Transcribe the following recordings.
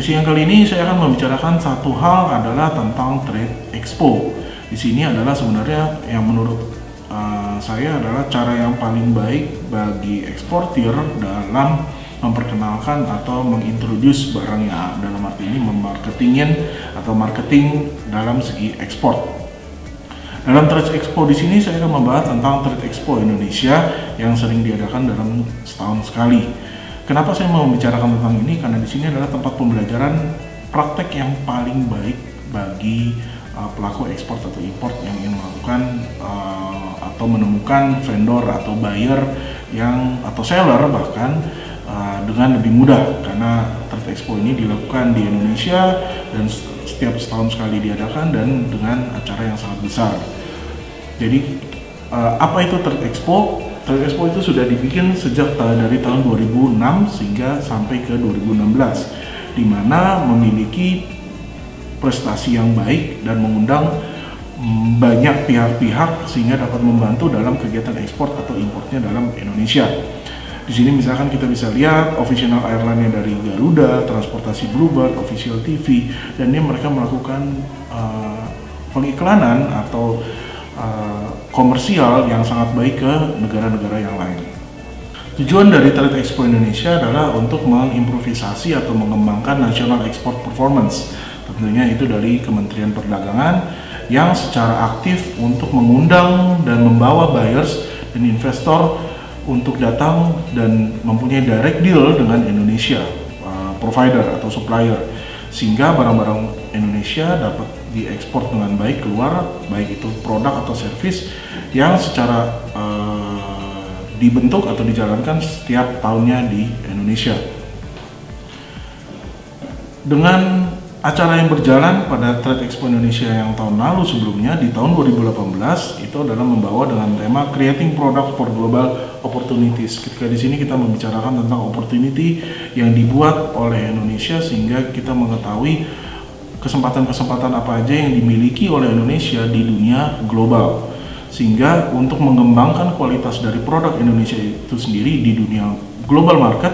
Sesi yang kali ini saya akan membicarakan satu hal adalah tentang Trade Expo. Di sini adalah sebenarnya yang menurut saya adalah cara yang paling baik bagi eksportir dalam memperkenalkan atau mengintroduce barangnya, dalam arti ini memarketingin atau marketing dalam segi ekspor. Dalam Trade Expo di sini saya akan membahas tentang Trade Expo Indonesia yang sering diadakan dalam setahun sekali. Kenapa saya mau membicarakan tentang ini? Karena di sini adalah tempat pembelajaran praktek yang paling baik bagi pelaku ekspor atau import yang ingin melakukan atau menemukan vendor atau buyer atau seller bahkan dengan lebih mudah, karena Trade Expo ini dilakukan di Indonesia dan setiap setahun sekali diadakan dan dengan acara yang sangat besar. Jadi apa itu Trade Expo? Trade Expo itu sudah dibikin sejak dari tahun 2006 sehingga sampai ke 2016, di mana memiliki prestasi yang baik dan mengundang banyak pihak-pihak sehingga dapat membantu dalam kegiatan ekspor atau importnya dalam Indonesia. Di sini misalkan kita bisa lihat official airline-nya dari Garuda, Transportasi Bluebird, Official TV, dan ini mereka melakukan pengiklanan atau komersial yang sangat baik ke negara-negara yang lain. Tujuan dari Trade Expo Indonesia adalah untuk mengimprovisasi atau mengembangkan National Export Performance. Tentunya itu dari Kementerian Perdagangan yang secara aktif untuk mengundang dan membawa buyers dan investor untuk datang dan mempunyai direct deal dengan Indonesia, provider atau supplier, sehingga barang-barang Indonesia dapat diekspor dengan baik keluar, baik itu produk atau service yang secara dibentuk atau dijalankan setiap tahunnya di Indonesia. Dengan acara yang berjalan pada Trade Expo Indonesia yang tahun lalu sebelumnya, di tahun 2018 itu adalah membawa dengan tema Creating Product for Global Opportunities. Ketika di sini kita membicarakan tentang opportunity yang dibuat oleh Indonesia sehingga kita mengetahui kesempatan-kesempatan apa aja yang dimiliki oleh Indonesia di dunia global, sehingga untuk mengembangkan kualitas dari produk Indonesia itu sendiri di dunia global market,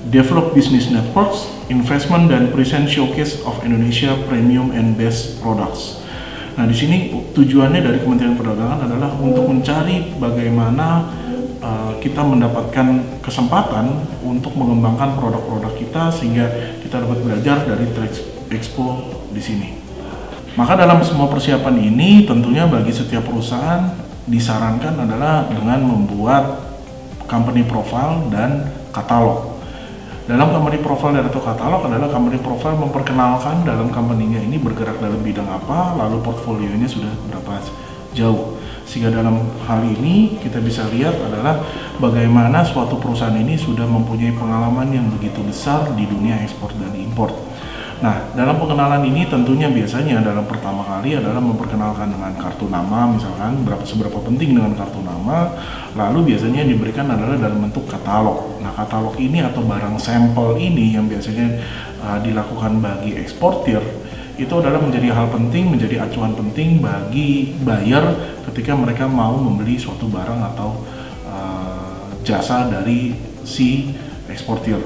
develop business networks, investment dan present showcase of Indonesia premium and best products. Nah, di sini tujuannya dari Kementerian Perdagangan adalah untuk mencari bagaimana kita mendapatkan kesempatan untuk mengembangkan produk-produk kita sehingga kita dapat belajar dari Trade Expo di sini. Maka dalam semua persiapan ini tentunya bagi setiap perusahaan disarankan adalah dengan membuat company profile dan katalog. Dalam company profile dan atau katalog adalah company profile memperkenalkan dalam company-nya ini bergerak dalam bidang apa, lalu portfolionya sudah berapa jauh. Sehingga dalam hal ini kita bisa lihat adalah bagaimana suatu perusahaan ini sudah mempunyai pengalaman yang begitu besar di dunia ekspor dan impor. Nah, dalam pengenalan ini tentunya biasanya dalam pertama kali adalah memperkenalkan dengan kartu nama, misalkan seberapa penting dengan kartu nama, lalu biasanya diberikan adalah dalam bentuk katalog. Nah, katalog ini atau barang sampel ini yang biasanya dilakukan bagi eksportir itu adalah menjadi hal penting, menjadi acuan penting bagi buyer ketika mereka mau membeli suatu barang atau jasa dari si eksportir.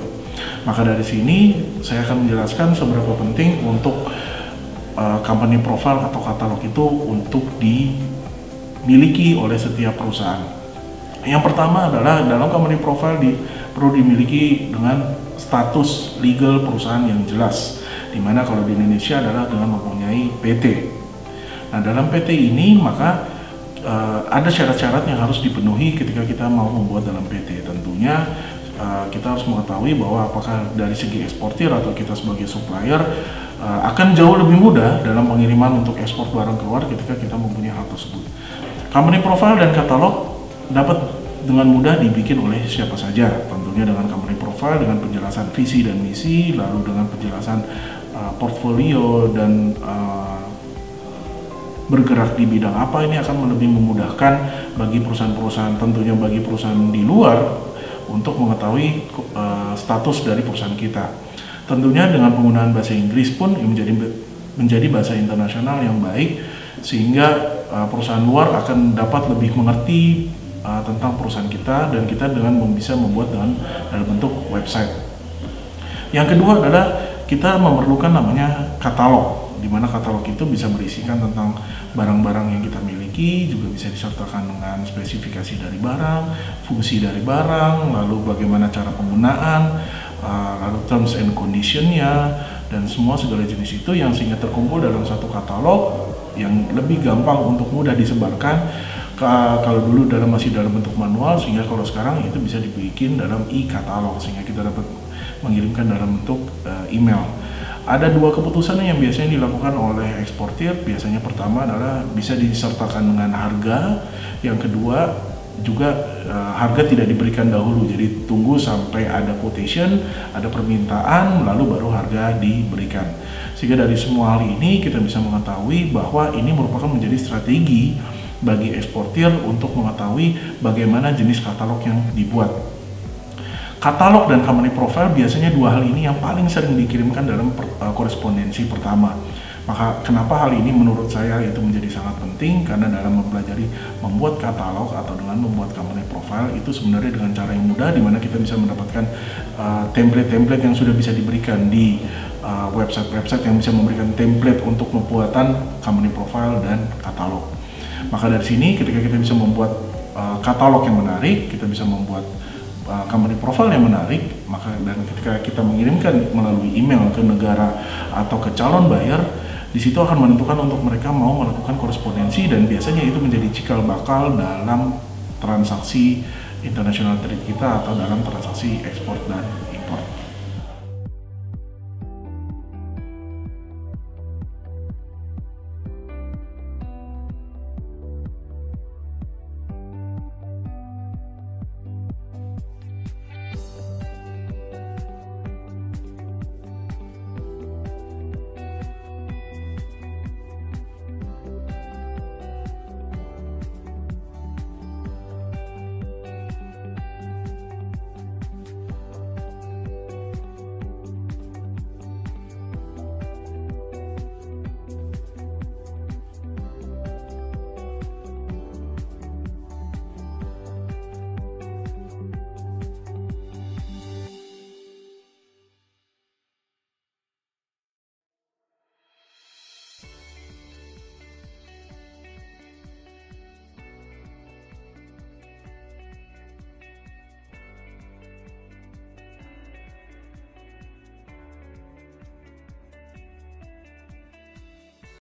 Maka dari sini saya akan menjelaskan seberapa penting untuk company profile atau katalog itu untuk dimiliki oleh setiap perusahaan. Yang pertama adalah dalam company profile perlu dimiliki dengan status legal perusahaan yang jelas, dimana kalau di Indonesia adalah dengan mempunyai PT. Nah, dalam PT ini maka ada syarat-syarat yang harus dipenuhi ketika kita mau membuat dalam PT. Tentunya kita harus mengetahui bahwa apakah dari segi eksportir atau kita sebagai supplier akan jauh lebih mudah dalam pengiriman untuk ekspor barang keluar ketika kita mempunyai hal tersebut. Company profile dan katalog dapat dengan mudah dibikin oleh siapa saja, tentunya dengan company profile dengan penjelasan visi dan misi, lalu dengan penjelasan portfolio dan bergerak di bidang apa. Ini akan lebih memudahkan bagi perusahaan-perusahaan, tentunya bagi perusahaan di luar untuk mengetahui status dari perusahaan kita. Tentunya dengan penggunaan bahasa Inggris pun menjadi bahasa internasional yang baik, sehingga perusahaan luar akan dapat lebih mengerti tentang perusahaan kita, dan kita dengan bisa membuat dalam bentuk website. Yang kedua adalah kita memerlukan namanya katalog, di mana katalog itu bisa berisikan tentang barang-barang yang kita miliki, juga bisa disertakan dengan spesifikasi dari barang, fungsi dari barang, lalu bagaimana cara penggunaan, lalu terms and condition-nya, dan semua segala jenis itu yang sehingga terkumpul dalam satu katalog yang lebih gampang untuk mudah disebarkan. Kalau dulu masih dalam bentuk manual, sehingga kalau sekarang itu bisa dibikin dalam e-katalog sehingga kita dapat mengirimkan dalam bentuk email. Ada dua keputusan yang biasanya dilakukan oleh eksportir. Biasanya pertama adalah bisa disertakan dengan harga, yang kedua juga harga tidak diberikan dahulu, jadi tunggu sampai ada quotation, ada permintaan, lalu baru harga diberikan. Sehingga dari semua hal ini kita bisa mengetahui bahwa ini merupakan menjadi strategi bagi eksportir untuk mengetahui bagaimana jenis katalog yang dibuat. Katalog dan company profile biasanya dua hal ini yang paling sering dikirimkan dalam korespondensi pertama. Maka kenapa hal ini menurut saya itu menjadi sangat penting, karena dalam mempelajari membuat katalog atau dengan membuat company profile itu sebenarnya dengan cara yang mudah, di mana kita bisa mendapatkan template-template yang sudah bisa diberikan di website-website yang bisa memberikan template untuk pembuatan company profile dan katalog. Maka dari sini ketika kita bisa membuat katalog yang menarik, kita bisa membuat company profile yang menarik, maka dan ketika kita mengirimkan melalui email ke negara atau ke calon buyer, di situ akan menentukan untuk mereka mau melakukan korespondensi, dan biasanya itu menjadi cikal bakal dalam transaksi international trade kita atau dalam transaksi ekspor dan